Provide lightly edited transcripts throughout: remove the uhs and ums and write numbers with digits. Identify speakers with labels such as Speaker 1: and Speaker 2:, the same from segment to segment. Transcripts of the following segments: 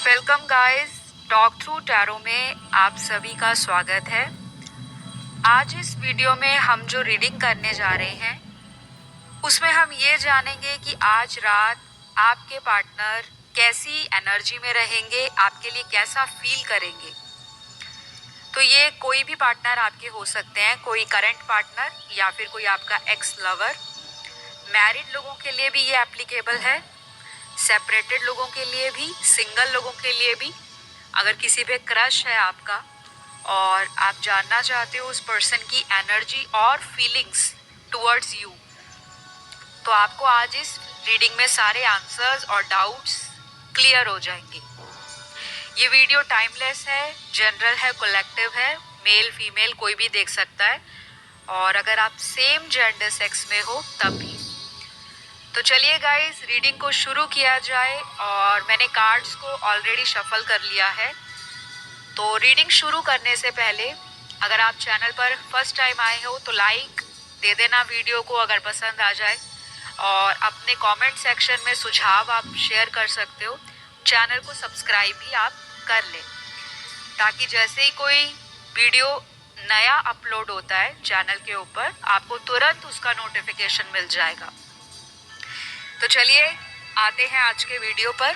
Speaker 1: Welcome guys, talk through tarot में आप सभी का स्वागत है। आज इस वीडियो में हम जो रीडिंग करने जा रहे हैं उसमें हम ये जानेंगे कि आज रात आपके पार्टनर कैसी एनर्जी में रहेंगे, आपके लिए कैसा फील करेंगे। तो ये कोई भी पार्टनर आपके हो सकते हैं, कोई करंट पार्टनर या फिर कोई आपका एक्स लवर। मैरिड लोगों के लिए भी ये एप्लीकेबल है, सेपरेटेड लोगों के लिए भी, सिंगल लोगों के लिए भी। अगर किसी पे क्रश है आपका और आप जानना चाहते हो उस पर्सन की एनर्जी और फीलिंग्स टुवर्ड्स यू, तो आपको आज इस रीडिंग में सारे आंसर्स और डाउट्स क्लियर हो जाएंगे। ये वीडियो टाइमलेस है, जनरल है, कलेक्टिव है, मेल फीमेल कोई भी देख सकता है, और अगर आप सेम जेंडर सेक्स में हो तब भी। तो चलिए गाइस, रीडिंग को शुरू किया जाए। और मैंने कार्ड्स को ऑलरेडी शफल कर लिया है। तो रीडिंग शुरू करने से पहले अगर आप चैनल पर फर्स्ट टाइम आए हो तो लाइक दे देना वीडियो को अगर पसंद आ जाए, और अपने कमेंट सेक्शन में सुझाव आप शेयर कर सकते हो। चैनल को सब्सक्राइब भी आप कर लें ताकि जैसे ही कोई वीडियो नया अपलोड होता है चैनल के ऊपर आपको तुरंत उसका नोटिफिकेशन मिल जाएगा। तो चलिए आते हैं आज के वीडियो पर।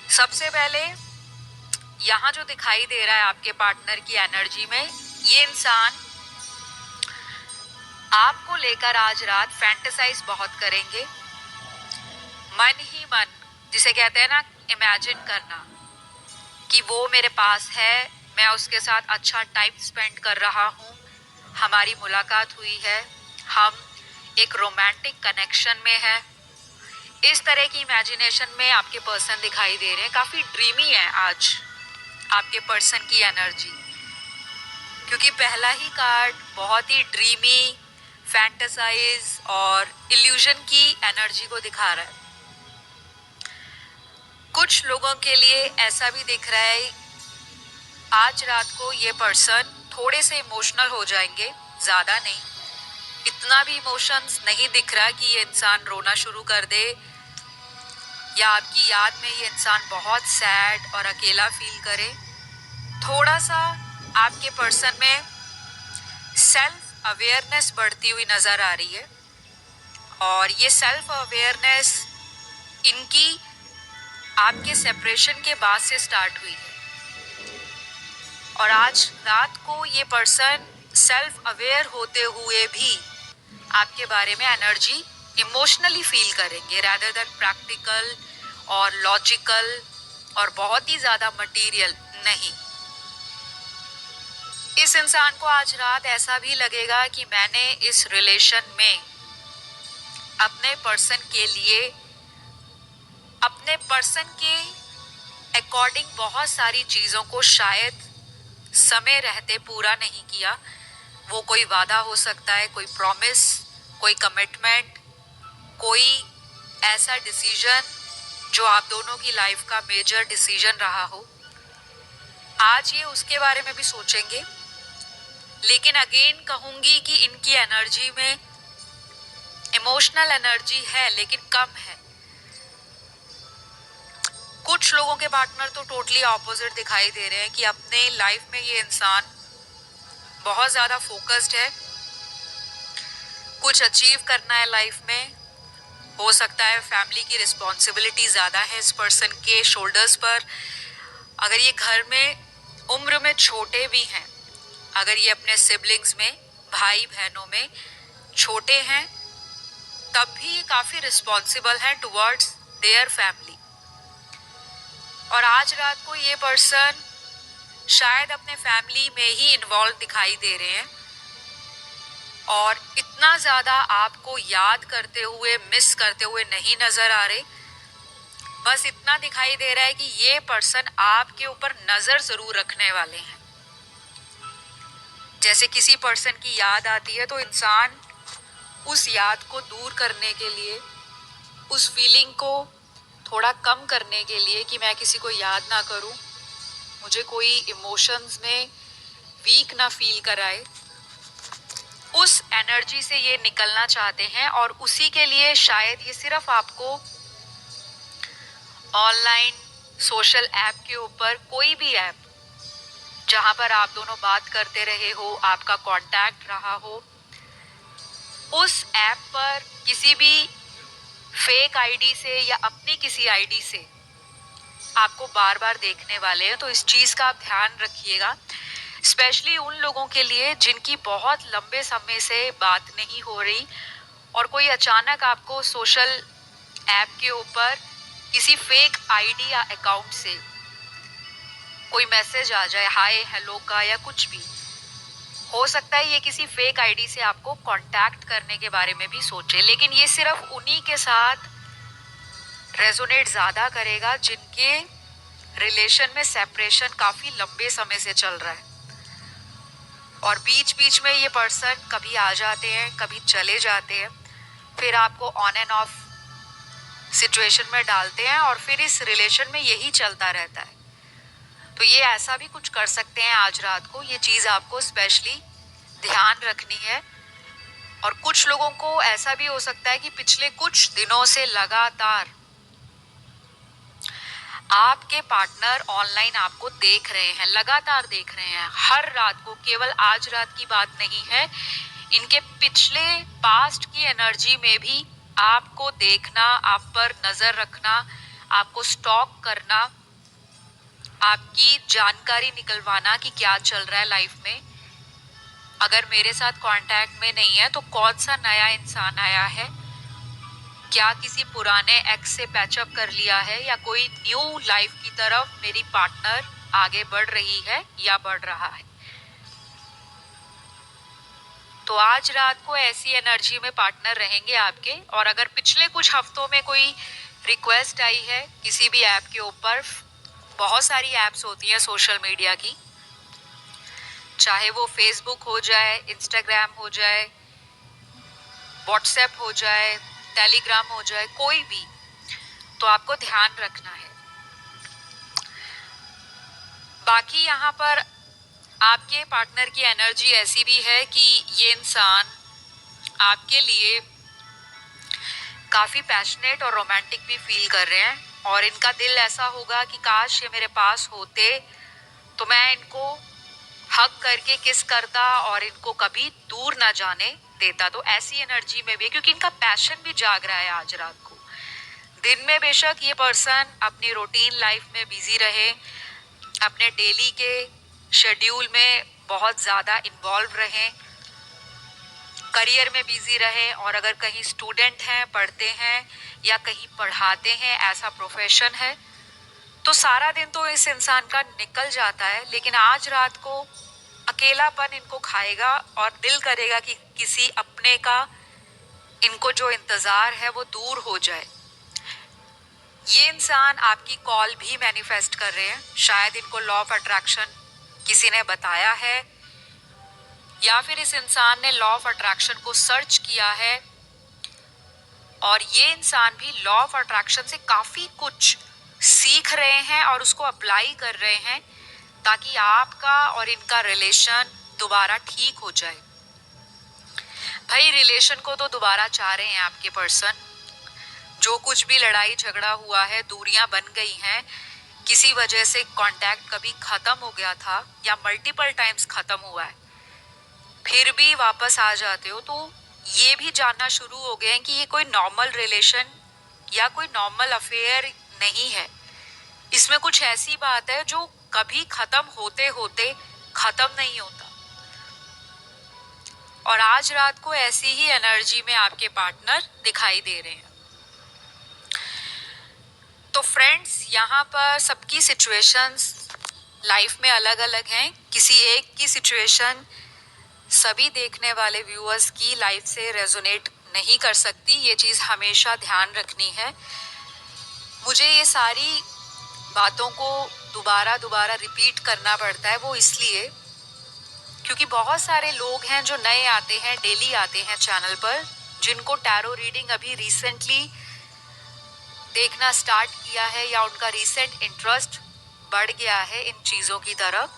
Speaker 1: सबसे पहले यहाँ जो दिखाई दे रहा है आपके पार्टनर की एनर्जी में, ये इंसान आपको लेकर आज रात फैंटेसाइज बहुत करेंगे। मन ही मन, जिसे कहते हैं ना इमेजिन करना, कि वो मेरे पास है, मैं उसके साथ अच्छा टाइम स्पेंड कर रहा हूँ, हमारी मुलाकात हुई है, हम एक रोमांटिक कनेक्शन में हैं। इस तरह की इमेजिनेशन में आपके पर्सन दिखाई दे रहे हैं। काफ़ी ड्रीमी है आज आपके पर्सन की एनर्जी, क्योंकि पहला ही कार्ड बहुत ही ड्रीमी, फैंटेसाइज और इल्यूजन की एनर्जी को दिखा रहा है। कुछ लोगों के लिए ऐसा भी दिख रहा है आज रात को ये पर्सन थोड़े से इमोशनल हो जाएंगे, ज़्यादा नहीं। इतना भी इमोशंस नहीं दिख रहा कि ये इंसान रोना शुरू कर दे या आपकी याद में ये इंसान बहुत सैड और अकेला फील करे। थोड़ा सा आपके पर्सन में सेल्फ अवेयरनेस बढ़ती हुई नज़र आ रही है, और ये सेल्फ अवेयरनेस इनकी आपके सेपरेशन के बाद से स्टार्ट हुई है। और आज रात को ये पर्सन सेल्फ अवेयर होते हुए भी आपके बारे में एनर्जी इमोशनली फील करेंगे, रैदर देन प्रैक्टिकल और लॉजिकल और बहुत ही ज़्यादा मटेरियल नहीं। इस इंसान को आज रात ऐसा भी लगेगा कि मैंने इस रिलेशन में अपने पर्सन के लिए, अपने पर्सन के अकॉर्डिंग बहुत सारी चीज़ों को शायद समय रहते पूरा नहीं किया। वो कोई वादा हो सकता है, कोई प्रॉमिस, कोई कमिटमेंट, कोई ऐसा डिसीजन जो आप दोनों की लाइफ का मेजर डिसीजन रहा हो। आज ये उसके बारे में भी सोचेंगे, लेकिन अगेन कहूँगी कि इनकी एनर्जी में इमोशनल एनर्जी है लेकिन कम है। कुछ लोगों के पार्टनर तो टोटली ऑपोजिट दिखाई दे रहे हैं कि अपने लाइफ में ये इंसान बहुत ज़्यादा फोकस्ड है, कुछ अचीव करना है लाइफ में। हो सकता है फैमिली की रिस्पॉन्सिबिलिटी ज़्यादा है इस पर्सन के शोल्डर्स पर। अगर ये घर में उम्र में छोटे भी हैं, अगर ये अपने सिबलिंग्स में, भाई बहनों में छोटे हैं, तब भी ये काफ़ी रिस्पॉन्सिबल हैं टुवर्ड्स देयर फैमिली। और आज रात को ये पर्सन शायद अपने फैमिली में ही इन्वॉल्व दिखाई दे रहे हैं, और इतना ज़्यादा आपको याद करते हुए, मिस करते हुए नहीं नज़र आ रहे। बस इतना दिखाई दे रहा है कि ये पर्सन आपके ऊपर नज़र ज़रूर रखने वाले हैं। जैसे किसी पर्सन की याद आती है तो इंसान उस याद को दूर करने के लिए, उस फीलिंग को थोड़ा कम करने के लिए कि मैं किसी को याद ना करूं, मुझे कोई इमोशंस में वीक ना फील कराए, उस एनर्जी से ये निकलना चाहते हैं। और उसी के लिए शायद ये सिर्फ आपको ऑनलाइन सोशल ऐप के ऊपर, कोई भी ऐप जहां पर आप दोनों बात करते रहे हो, आपका कांटेक्ट रहा हो, उस ऐप पर किसी भी फेक आईडी से या अपनी किसी आईडी से आपको बार बार देखने वाले हैं। तो इस चीज का आप ध्यान रखिएगा, स्पेशली उन लोगों के लिए जिनकी बहुत लंबे समय से बात नहीं हो रही और कोई अचानक आपको सोशल ऐप के ऊपर किसी फेक आईडी या अकाउंट से कोई मैसेज आ जाए, हाय हेलो का या कुछ भी। हो सकता है ये किसी फेक आईडी से आपको कांटेक्ट करने के बारे में भी सोचे, लेकिन ये सिर्फ उन्हीं के साथ रेजोनेट ज्यादा करेगा जिनके रिलेशन में सेपरेशन काफी लंबे समय से चल रहा है और बीच बीच में ये पर्सन कभी आ जाते हैं, कभी चले जाते हैं, फिर आपको ऑन एंड ऑफ सिचुएशन में डालते हैं और फिर इस रिलेशन में यही चलता रहता है। तो ये ऐसा भी कुछ कर सकते हैं आज रात को, ये चीज आपको स्पेशली ध्यान रखनी है। और कुछ लोगों को ऐसा भी हो सकता है कि पिछले कुछ दिनों से लगातार आपके पार्टनर ऑनलाइन आपको देख रहे हैं, लगातार देख रहे हैं हर रात को, केवल आज रात की बात नहीं है, इनके पिछले पास्ट की एनर्जी में भी आपको देखना, आप पर नजर रखना, आपको स्टॉक करना, आपकी जानकारी निकलवाना कि क्या चल रहा है लाइफ में। अगर मेरे साथ कांटेक्ट में नहीं है तो कौन सा नया इंसान आया है, क्या किसी पुराने एक्स से पैचअप कर लिया है या कोई न्यू लाइफ की तरफ मेरी पार्टनर आगे बढ़ रही है या बढ़ रहा है। तो आज रात को ऐसी एनर्जी में पार्टनर रहेंगे आपके। और अगर पिछले कुछ हफ्तों में कोई रिक्वेस्ट आई है किसी भी ऐप के ऊपर, बहुत सारी ऐप्स होती हैं सोशल मीडिया की, चाहे वो फेसबुक हो जाए, इंस्टाग्राम हो जाए, व्हाट्सएप हो जाए, टेलीग्राम हो जाए, कोई भी, तो आपको ध्यान रखना है। बाकी यहाँ पर आपके पार्टनर की एनर्जी ऐसी भी है कि ये इंसान आपके लिए काफी पैशनेट और रोमांटिक भी फील कर रहे हैं और इनका दिल ऐसा होगा कि काश ये मेरे पास होते तो मैं इनको हक करके किस करता और इनको कभी दूर ना जाने देता। तो ऐसी एनर्जी में भी, क्योंकि इनका पैशन भी जाग रहा है आज रात को। दिन में बेशक ये पर्सन अपनी रूटीन लाइफ में बिजी रहे, अपने डेली के शेड्यूल में बहुत ज़्यादा इन्वॉल्व रहें, करियर में बिजी रहे, और अगर कहीं स्टूडेंट हैं, पढ़ते हैं या कहीं पढ़ाते हैं, ऐसा प्रोफेशन है, तो सारा दिन तो इस इंसान का निकल जाता है, लेकिन आज रात को अकेलापन इनको खाएगा और दिल करेगा कि किसी अपने का इनको जो इंतजार है वो दूर हो जाए। ये इंसान आपकी कॉल भी मैनिफेस्ट कर रहे हैं, शायद इनको लॉ ऑफ अट्रैक्शन किसी ने बताया है या फिर इस इंसान ने लॉ ऑफ अट्रैक्शन को सर्च किया है और ये इंसान भी लॉ ऑफ अट्रैक्शन से काफी कुछ सीख रहे हैं और उसको अप्लाई कर रहे हैं ताकि आपका और इनका रिलेशन दोबारा ठीक हो जाए। भाई रिलेशन को तो दोबारा चाह रहे हैं आपके पर्सन। जो कुछ भी लड़ाई झगड़ा हुआ है, दूरियां बन गई हैं, किसी वजह से कांटेक्ट कभी खत्म हो गया था या मल्टीपल टाइम्स खत्म हुआ है, फिर भी वापस आ जाते हो, तो ये भी जानना शुरू हो गए हैं कि ये कोई नॉर्मल रिलेशन या कोई नॉर्मल अफेयर नहीं है। इसमें कुछ ऐसी बात है जो कभी खत्म होते होते खत्म नहीं होता। और आज रात को ऐसी ही एनर्जी में आपके पार्टनर दिखाई दे रहे हैं। तो फ्रेंड्स, यहाँ पर सबकी सिचुएशंस लाइफ में अलग अलग हैं। किसी एक की सिचुएशन सभी देखने वाले व्यूअर्स की लाइफ से रेजोनेट नहीं कर सकती, ये चीज़ हमेशा ध्यान रखनी है। मुझे ये सारी बातों को दोबारा दोबारा रिपीट करना पड़ता है, वो इसलिए क्योंकि बहुत सारे लोग हैं जो नए आते हैं, डेली आते हैं चैनल पर, जिनको टैरो रीडिंग अभी रिसेंटली देखना स्टार्ट किया है या उनका रिसेंट इंटरेस्ट बढ़ गया है इन चीज़ों की तरफ।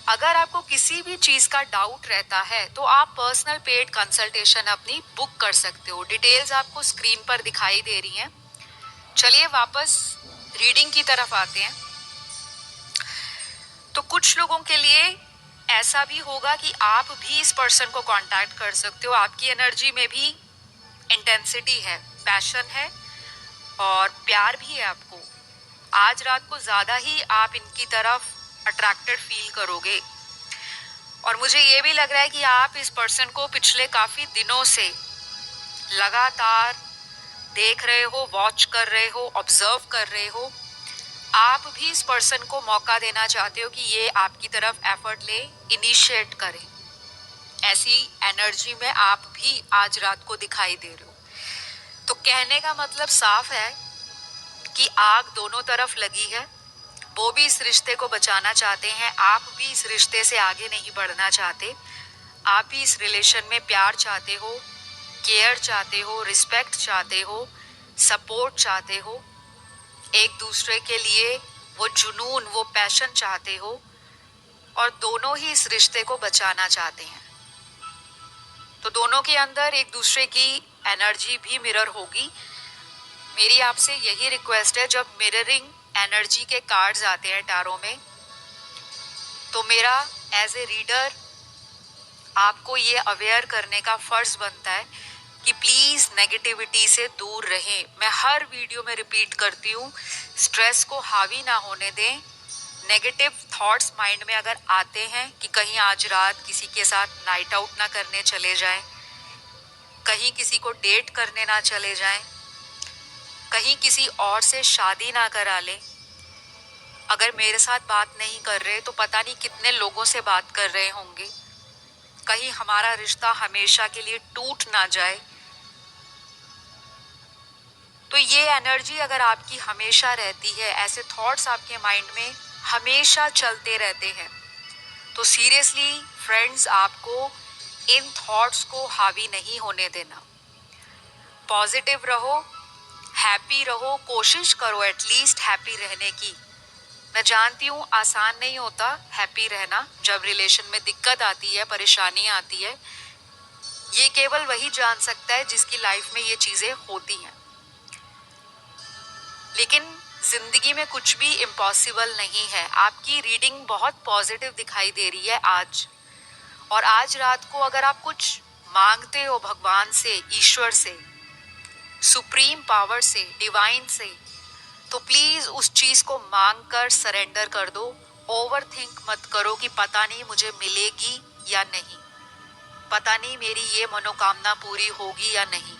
Speaker 1: अगर आपको किसी भी चीज़ का डाउट रहता है तो आप पर्सनल पेड कंसल्टेशन अपनी बुक कर सकते हो। डिटेल्स आपको स्क्रीन पर दिखाई दे रही हैं। चलिए वापस रीडिंग की तरफ आते हैं। तो कुछ लोगों के लिए ऐसा भी होगा कि आप भी इस पर्सन को कांटेक्ट कर सकते हो। आपकी एनर्जी में भी इंटेंसिटी है, पैशन है और प्यार भी है आपको। आज रात को ज़्यादा ही आप इनकी तरफ अट्रैक्टेड फील करोगे। और मुझे ये भी लग रहा है कि आप इस पर्सन को पिछले काफ़ी दिनों से लगातार देख रहे हो, वॉच कर रहे हो, ऑब्जर्व कर रहे हो। आप भी इस पर्सन को मौका देना चाहते हो कि ये आपकी तरफ एफर्ट ले, इनिशिएट करे। ऐसी एनर्जी में आप भी आज रात को दिखाई दे रहे हो। तो कहने का मतलब साफ है कि आग दोनों तरफ लगी है। वो भी इस रिश्ते को बचाना चाहते हैं, आप भी इस रिश्ते से आगे नहीं बढ़ना चाहते। आप भी इस रिलेशन में प्यार चाहते हो, केयर चाहते हो, रिस्पेक्ट चाहते हो, सपोर्ट चाहते हो, एक दूसरे के लिए वो जुनून, वो पैशन चाहते हो और दोनों ही इस रिश्ते को बचाना चाहते हैं। तो दोनों के अंदर एक दूसरे की एनर्जी भी मिरर होगी। मेरी आपसे यही रिक्वेस्ट है, जब मिररिंग एनर्जी के कार्ड्स आते हैं टैरो में, तो मेरा एज ए रीडर आपको ये अवेयर करने का फर्ज बनता है कि प्लीज़ नेगेटिविटी से दूर रहें। मैं हर वीडियो में रिपीट करती हूँ, स्ट्रेस को हावी ना होने दें। नेगेटिव थॉट्स माइंड में अगर आते हैं कि कहीं आज रात किसी के साथ नाइट आउट ना करने चले जाएं, कहीं किसी को डेट करने ना चले जाएं, कहीं किसी और से शादी ना करा लें। अगर मेरे साथ बात नहीं कर रहे तो पता नहीं कितने लोगों से बात कर रहे होंगे। कहीं हमारा रिश्ता हमेशा के लिए टूट ना जाए। तो ये एनर्जी अगर आपकी हमेशा रहती है, ऐसे थॉट्स आपके माइंड में हमेशा चलते रहते हैं, तो सीरियसली फ्रेंड्स, आपको इन थॉट्स को हावी नहीं होने देना। पॉजिटिव रहो, हैप्पी रहो, कोशिश करो एटलीस्ट हैप्पी रहने की। मैं जानती हूँ आसान नहीं होता हैप्पी रहना, जब रिलेशन में दिक्कत आती है, परेशानी आती है। ये केवल वही जान सकता है जिसकी लाइफ में ये चीज़ें होती हैं। लेकिन जिंदगी में कुछ भी इम्पॉसिबल नहीं है। आपकी रीडिंग बहुत पॉजिटिव दिखाई दे रही है आज। और आज रात को अगर आप कुछ मांगते हो भगवान से, ईश्वर से, सुप्रीम पावर से, डिवाइन से, तो प्लीज उस चीज को मांग कर सरेंडर कर दो। ओवर थिंक मत करो कि पता नहीं मुझे मिलेगी या नहीं, पता नहीं मेरी ये मनोकामना पूरी होगी या नहीं।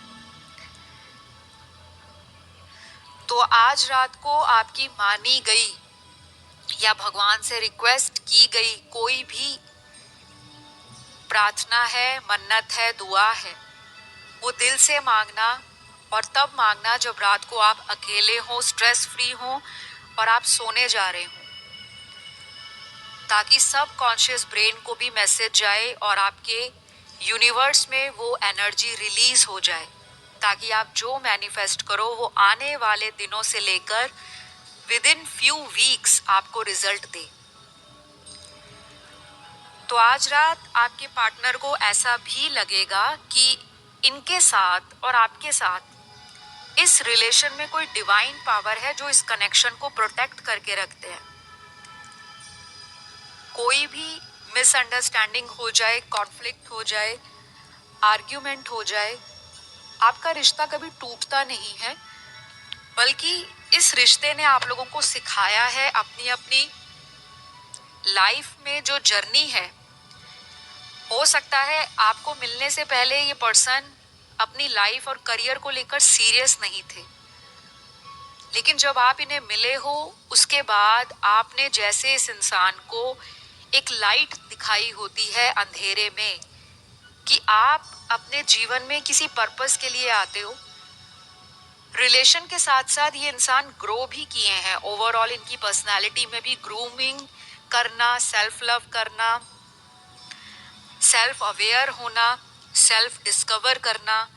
Speaker 1: तो आज रात को आपकी मानी गई या भगवान से रिक्वेस्ट की गई कोई भी प्रार्थना है, मन्नत है, दुआ है, वो दिल से मांगना। और तब मांगना जब रात को आप अकेले हो, स्ट्रेस फ्री हो और आप सोने जा रहे हो, ताकि सब कॉन्शियस ब्रेन को भी मैसेज जाए और आपके यूनिवर्स में वो एनर्जी रिलीज हो जाए, ताकि आप जो मैनिफेस्ट करो वो आने वाले दिनों से लेकर विद इन फ्यू वीक्स आपको रिजल्ट दे। तो आज रात आपके पार्टनर को ऐसा भी लगेगा कि इनके साथ और आपके साथ इस रिलेशन में कोई डिवाइन पावर है जो इस कनेक्शन को प्रोटेक्ट करके रखते हैं। कोई भी मिसअंडरस्टैंडिंग हो जाए, कॉन्फ्लिक्ट हो जाए, आर्ग्यूमेंट हो जाए, आपका रिश्ता कभी टूटता नहीं है, बल्कि इस रिश्ते ने आप लोगों को सिखाया है अपनी अपनी लाइफ में जो जर्नी है। हो सकता है आपको मिलने से पहले ये पर्सन अपनी लाइफ और करियर को लेकर सीरियस नहीं थे, लेकिन जब आप इन्हें मिले हो उसके बाद आपने जैसे इस इंसान को एक लाइट दिखाई होती है अंधेरे में, कि आप अपने जीवन में किसी पर्पस के लिए आते हो। रिलेशन के साथ साथ ये इंसान ग्रो भी किए हैं, ओवरऑल इनकी पर्सनालिटी में भी ग्रूमिंग करना, सेल्फ लव करना, सेल्फ अवेयर होना, सेल्फ डिस्कवर करना,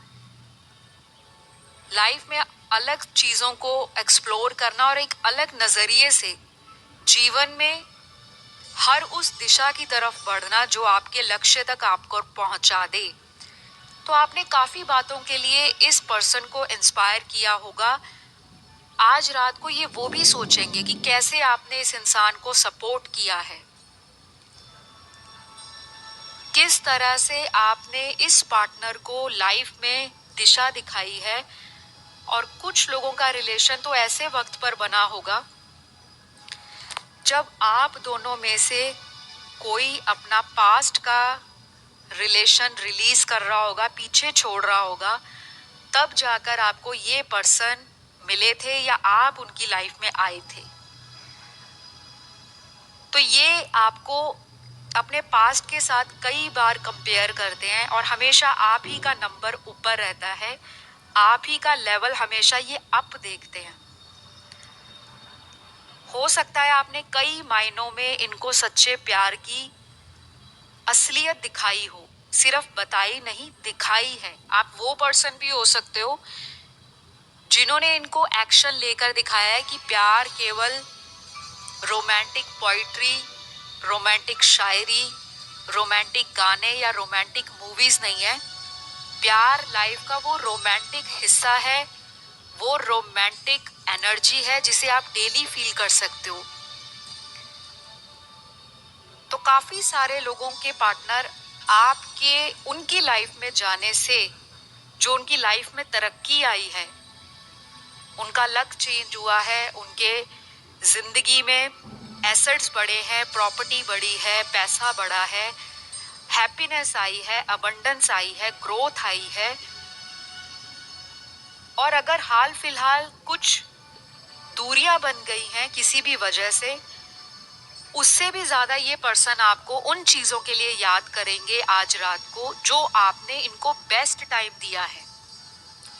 Speaker 1: लाइफ में अलग चीज़ों को एक्सप्लोर करना और एक अलग नज़रिए से जीवन में हर उस दिशा की तरफ बढ़ना जो आपके लक्ष्य तक आपको पहुंचा दे। तो आपने काफ़ी बातों के लिए इस पर्सन को इंस्पायर किया होगा। आज रात को ये वो भी सोचेंगे कि कैसे आपने इस इंसान को सपोर्ट किया है, किस तरह से आपने इस पार्टनर को लाइफ में दिशा दिखाई है। और कुछ लोगों का रिलेशन तो ऐसे वक्त पर बना होगा जब आप दोनों में से कोई अपना पास्ट का रिलेशन रिलीज कर रहा होगा, पीछे छोड़ रहा होगा, तब जाकर आपको ये पर्सन मिले थे या आप उनकी लाइफ में आए थे। तो ये आपको अपने पास्ट के साथ कई बार कंपेयर करते हैं और हमेशा आप ही का नंबर ऊपर रहता है, आप ही का लेवल हमेशा ये अप देखते हैं। हो सकता है आपने कई मायनों में इनको सच्चे प्यार की असलियत दिखाई हो, सिर्फ बताई नहीं, दिखाई है। आप वो पर्सन भी हो सकते हो जिन्होंने इनको एक्शन लेकर दिखाया है कि प्यार केवल रोमांटिक पोइट्री, रोमांटिक शायरी, रोमांटिक गाने या रोमांटिक मूवीज नहीं है। प्यार लाइफ का वो रोमांटिक हिस्सा है, वो रोमांटिक एनर्जी है जिसे आप डेली फील कर सकते हो। तो काफी सारे लोगों के पार्टनर आपके उनकी लाइफ में जाने से जो उनकी लाइफ में तरक्की आई है, उनका लक चेंज हुआ है, उनके जिंदगी में एसेट्स बढ़े हैं, प्रॉपर्टी बढ़ी है, पैसा बढ़ा है, हैप्पीनेस आई है, अबंडेंस आई है, ग्रोथ आई है। और अगर हाल फिलहाल कुछ दूरियां बन गई हैं किसी भी वजह से, उससे भी ज्यादा ये पर्सन आपको उन चीजों के लिए याद करेंगे आज रात को जो आपने इनको बेस्ट टाइम दिया है।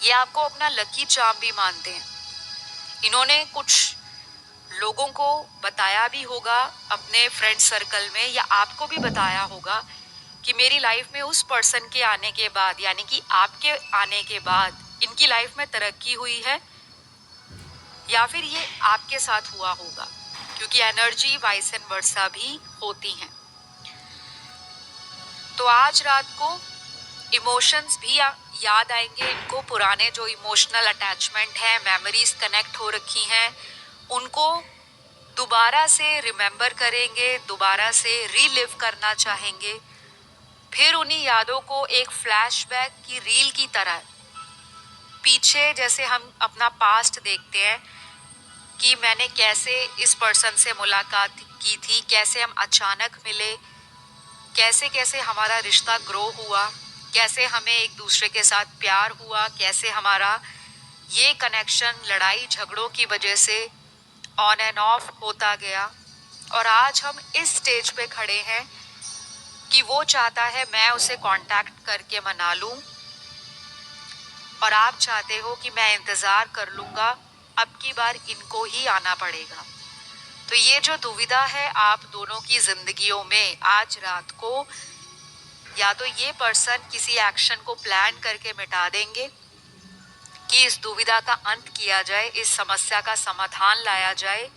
Speaker 1: ये आपको अपना लकी चार्म भी मानते हैं। इन्होंने कुछ लोगों को बताया भी होगा अपने फ्रेंड सर्कल में, या आपको भी बताया होगा कि मेरी लाइफ में उस पर्सन के आने के बाद, यानी कि आपके आने के बाद इनकी लाइफ में तरक्की हुई है, या फिर ये आपके साथ हुआ होगा, क्योंकि एनर्जी वाइस एंड वर्सा भी होती हैं। तो आज रात को इमोशंस भी याद आएंगे इनको, पुराने जो इमोशनल अटैचमेंट है, मेमोरीज कनेक्ट हो रखी हैं, उनको दोबारा से रिमेंबर करेंगे, दोबारा से रीलिव करना चाहेंगे। फिर उन्हीं यादों को एक फ्लैशबैक की रील की तरह पीछे, जैसे हम अपना पास्ट देखते हैं कि मैंने कैसे इस पर्सन से मुलाकात की थी, कैसे हम अचानक मिले, कैसे कैसे हमारा रिश्ता ग्रो हुआ, कैसे हमें एक दूसरे के साथ प्यार हुआ, कैसे हमारा ये कनेक्शन लड़ाई झगड़ों की वजह से ऑन एंड ऑफ होता गया। और आज हम इस स्टेज पे खड़े हैं कि वो चाहता है मैं उसे कांटेक्ट करके मना लूं, और आप चाहते हो कि मैं इंतज़ार कर लूँगा, अब की बार इनको ही आना पड़ेगा। तो ये जो दुविधा है आप दोनों की ज़िंदगियों में, आज रात को या तो ये पर्सन किसी एक्शन को प्लान करके मिटा देंगे कि इस दुविधा का अंत किया जाए, इस समस्या का समाधान लाया जाए,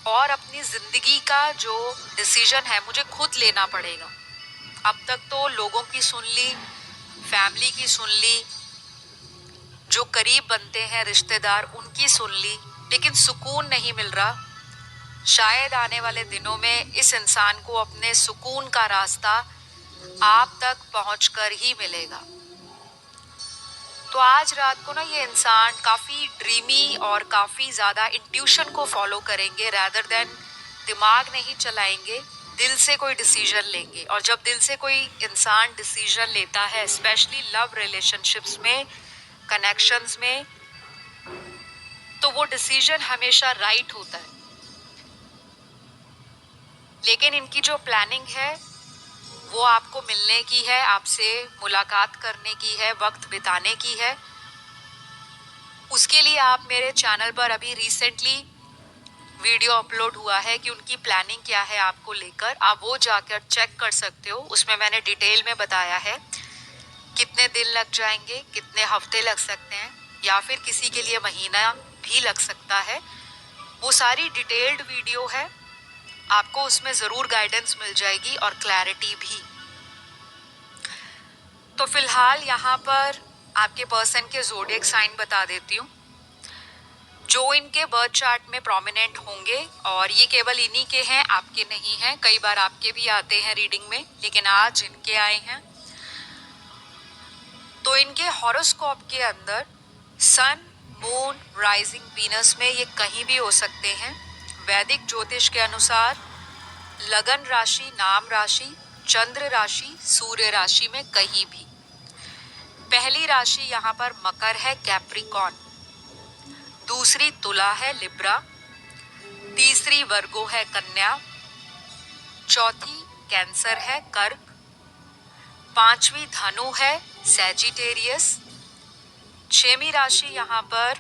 Speaker 1: और अपनी ज़िंदगी का जो डिसीजन है मुझे खुद लेना पड़ेगा। अब तक तो लोगों की सुन ली, फैमिली की सुन ली, जो करीब बनते हैं रिश्तेदार उनकी सुन ली, लेकिन सुकून नहीं मिल रहा। शायद आने वाले दिनों में इस इंसान को अपने सुकून का रास्ता आप तक पहुंचकर ही मिलेगा। तो आज रात को ना ये इंसान काफ़ी ड्रीमी और काफ़ी ज़्यादा इंट्यूशन को फॉलो करेंगे, रैदर देन दिमाग नहीं चलाएंगे, दिल से कोई डिसीजन लेंगे। और जब दिल से कोई इंसान डिसीजन लेता है, स्पेशली लव रिलेशनशिप्स में, कनेक्शंस में, तो वो डिसीजन हमेशा राइट होता है। लेकिन इनकी जो प्लानिंग है वो आपको मिलने की है, आपसे मुलाकात करने की है, वक्त बिताने की है। उसके लिए आप मेरे चैनल पर अभी रिसेंटली वीडियो अपलोड हुआ है कि उनकी प्लानिंग क्या है आपको लेकर, आप वो जाकर चेक कर सकते हो। उसमें मैंने डिटेल में बताया है कितने दिन लग जाएंगे, कितने हफ्ते लग सकते हैं, या फिर किसी के लिए महीना भी लग सकता है। वो सारी डिटेल्ड वीडियो है, आपको उसमें ज़रूर गाइडेंस मिल जाएगी और क्लैरिटी भी। तो फिलहाल यहाँ पर आपके पर्सन के ज़ोडिएक साइन बता देती हूँ। वो इनके बर्थ चार्ट में प्रोमिनेंट होंगे और ये केवल इन्हीं के हैं, आपके नहीं हैं। कई बार आपके भी आते हैं रीडिंग में, लेकिन आज इनके आए हैं। तो इनके हॉरोस्कोप के अंदर सन, मून, राइजिंग, वीनस में ये कहीं भी हो सकते हैं। वैदिक ज्योतिष के अनुसार लगन राशि, नाम राशि, चंद्र राशि, सूर्य राशि में कहीं भी। पहली राशि यहाँ पर मकर है, कैप्रिकॉन। दूसरी तुला है, लिब्रा। तीसरी वर्गो है, कन्या। चौथी कैंसर है, कर्क। पांचवी धनु है, सैजिटेरियस। छठवीं राशि यहाँ पर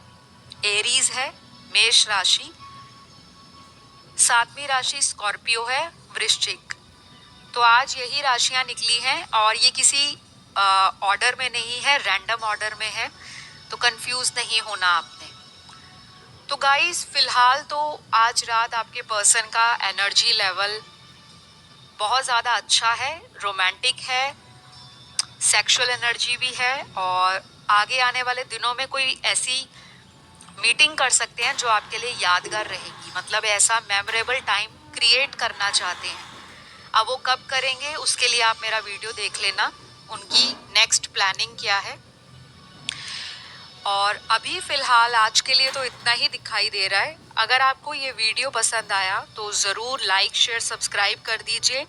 Speaker 1: एरीज है, मेष राशि। सातवीं राशि स्कॉर्पियो है, वृश्चिक। तो आज यही राशियां निकली हैं और ये किसी ऑर्डर में नहीं है, रैंडम ऑर्डर में है, तो कंफ्यूज नहीं होना आपने। तो गाइस फिलहाल तो आज रात आपके पर्सन का एनर्जी लेवल बहुत ज़्यादा अच्छा है, रोमांटिक है, सेक्सुअल एनर्जी भी है और आगे आने वाले दिनों में कोई ऐसी मीटिंग कर सकते हैं जो आपके लिए यादगार रहेगी। मतलब ऐसा मेमोरेबल टाइम क्रिएट करना चाहते हैं। अब वो कब करेंगे उसके लिए आप मेरा वीडियो देख लेना, उनकी नेक्स्ट प्लानिंग क्या है। और अभी फ़िलहाल आज के लिए तो इतना ही दिखाई दे रहा है। अगर आपको ये वीडियो पसंद आया तो ज़रूर लाइक, शेयर, सब्सक्राइब कर दीजिए।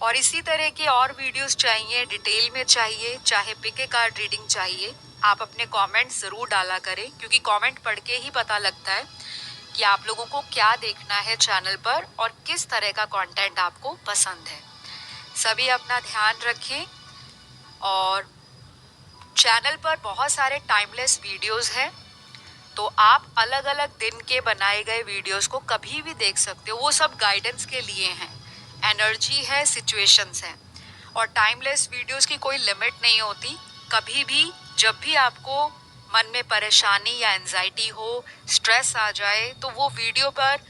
Speaker 1: और इसी तरह के और वीडियोस चाहिए, डिटेल में चाहिए, चाहे पिक ए कार्ड रीडिंग चाहिए, आप अपने कमेंट ज़रूर डाला करें, क्योंकि कमेंट पढ़ के ही पता लगता है कि आप लोगों को क्या देखना है चैनल पर और किस तरह का कंटेंट आपको पसंद है। सभी अपना ध्यान रखें और चैनल पर बहुत सारे टाइमलेस वीडियोस हैं, तो आप अलग अलग दिन के बनाए गए वीडियोस को कभी भी देख सकते हो। वो सब गाइडेंस के लिए हैं, एनर्जी है, सिचुएशंस हैं। और टाइमलेस वीडियोस की कोई लिमिट नहीं होती। कभी भी जब भी आपको मन में परेशानी या एंजाइटी हो, स्ट्रेस आ जाए, तो वो वीडियो पर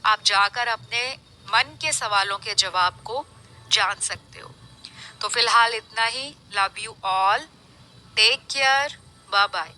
Speaker 1: आप जाकर अपने मन के सवालों के जवाब को जान सकते हो। तो फिलहाल इतना ही। Love you all, take care, bye bye.